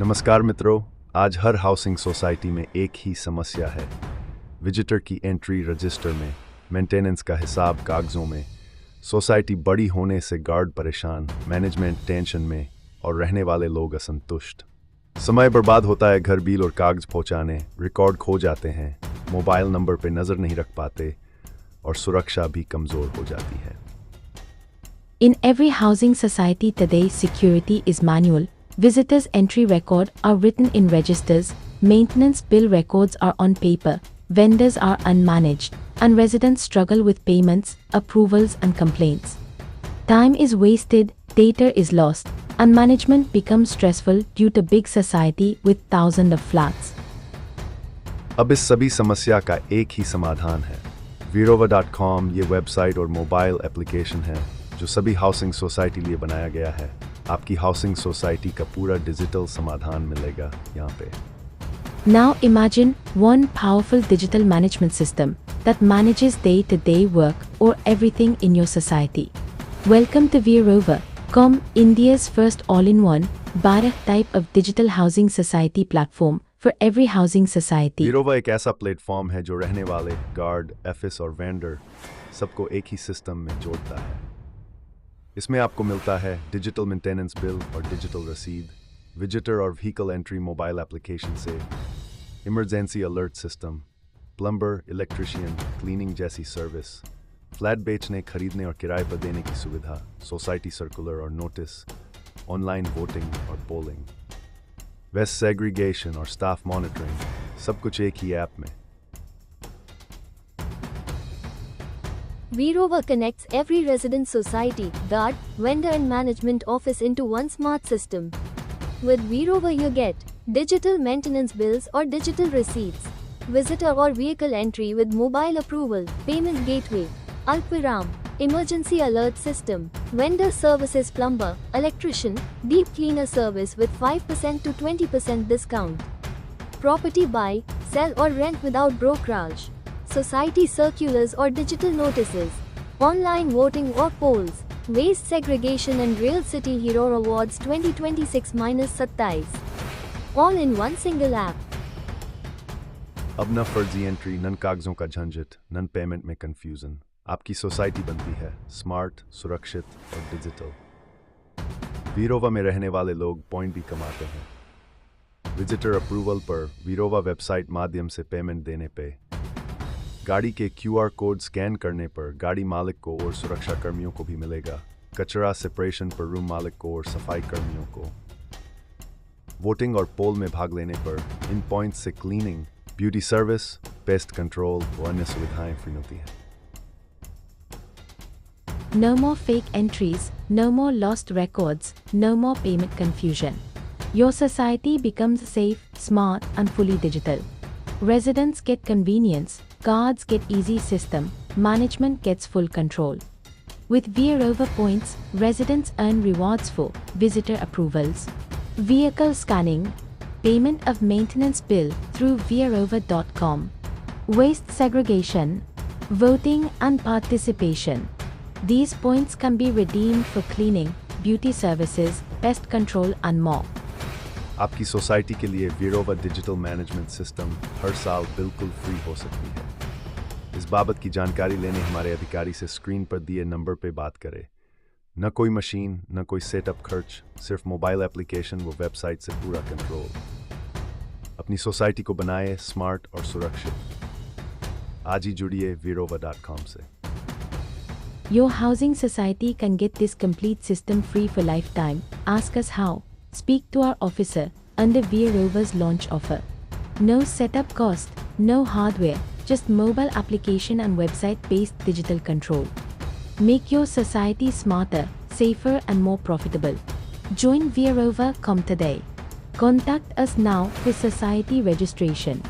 नमस्कार मित्रों, आज हर हाउसिंग सोसाइटी में एक ही समस्या है। विजिटर की एंट्री रजिस्टर में, मेंटेनेंस का हिसाब कागजों में। सोसाइटी बड़ी होने से गार्ड परेशान, मैनेजमेंट टेंशन में और रहने वाले लोग असंतुष्ट। समय बर्बाद होता है घर बिल और कागज पहुंचाने, रिकॉर्ड खो जाते हैं, मोबाइल नंबर पे नज़र नहीं रख पाते और सुरक्षा भी कमज़ोर हो जाती है। In every housing society today, security is manual. Visitors' entry record are written in registers, maintenance bill records are on paper, vendors are unmanaged, and residents struggle with payments, approvals, and complaints. Time is wasted, data is lost, and management becomes stressful due to big society with thousands of flats. अब इस सभी समस्या का एक ही समाधान है। Virova.com ये website और मोबाइल एप्लीकेशन है जो सभी हाउसिंग सोसाइटी लिए बनाया गया है। आपकी हाउसिंग सोसाइटी का पूरा डिजिटल समाधान मिलेगा यहाँ पे। Now imagine one powerful digital management system that manages day-to-day work or everything in your society. Welcome to Virova.com, India's first all-in-one, Bharat type of digital housing society platform for every housing society. Virova एक ऐसा platform है जो रहने वाले, guard, office और vendor सबको एक ही system में जोड़ता है। इसमें आपको मिलता है डिजिटल मेंटेनेंस बिल और डिजिटल रसीद, विजिटर और व्हीकल एंट्री मोबाइल एप्लीकेशन से, emergency alert system, plumber, electrician, cleaning जैसी सर्विस, फ्लैट बेचने, खरीदने और किराए पर देने की सुविधा, सोसाइटी सर्कुलर और नोटिस, ऑनलाइन वोटिंग और पोलिंग, वेस्ट सेग्रीगेशन और स्टाफ मॉनिटरिंग, सब कुछ एक ही ऐप में। Virova connects every resident society, guard, vendor and management office into one smart system. With Virova you get digital maintenance bills or digital receipts, visitor or vehicle entry with mobile approval, payment gateway, Alpiram, emergency alert system, vendor services, plumber, electrician, deep cleaner service with 5% to 20% discount. Property buy, sell or rent without brokerage. Society circulars or digital notices, online voting or polls, waste segregation and Real City Hero Awards 2026-27, all in one single app. अब न फर्जी entry, न कागजों का झंझट, न payment में confusion. आपकी सोसाइटी बनती है स्मार्ट, सुरक्षित और डिजिटल। वीरोवा में रहने वाले लोग पॉइंट भी कमाते हैं। विजिटर अप्रूवल पर वीरोवा वेबसाइट माध्यम से पेमेंट देने पे, गाड़ी के QR कोड स्कैन करने पर गाड़ी मालिक को और सुरक्षा कर्मियों को भी मिलेगा। कचरा सेपरेशन पर रूम मालिक को और सफाई कर्मियों को। वोटिंग और पोल में भाग लेने पर इन पॉइंट्स से cleaning, beauty service, pest control और अन्य सुविधाएं फ्री होती हैं। No more fake entries, no more lost records, no more payment confusion. Your society becomes safe, smart, and fully digital. Residents get convenience, guards get easy system, management gets full control. With Virova points, residents earn rewards for visitor approvals, vehicle scanning, payment of maintenance bill through Virova.com, waste segregation, voting and participation. These points can be redeemed for cleaning, beauty services, pest control and more. आपकी society के लिए वीरोवा digital management system हर साल बिल्कुल free हो सकती है। इस बाबत की जानकारी लेने हमारे अधिकारी से स्क्रीन पर दिए नंबर पर बात करें। न कोई मशीन, न कोई सेटअप खर्च, सिर्फ मोबाइल एप्लीकेशन व वेबसाइट से पूरा कंट्रोल। अपनी सोसाइटी को बनाए स्मार्ट और सुरक्षित। आज ही जुड़िए Virova.com से। Your housing society can get this complete system free for lifetime. Ask us how. Speak to our officer under Virova's launch offer. No setup cost, no hardware, just mobile application and website-based digital control. Make your society smarter, safer and more profitable. Join Virova.com today. Contact us now for society registration.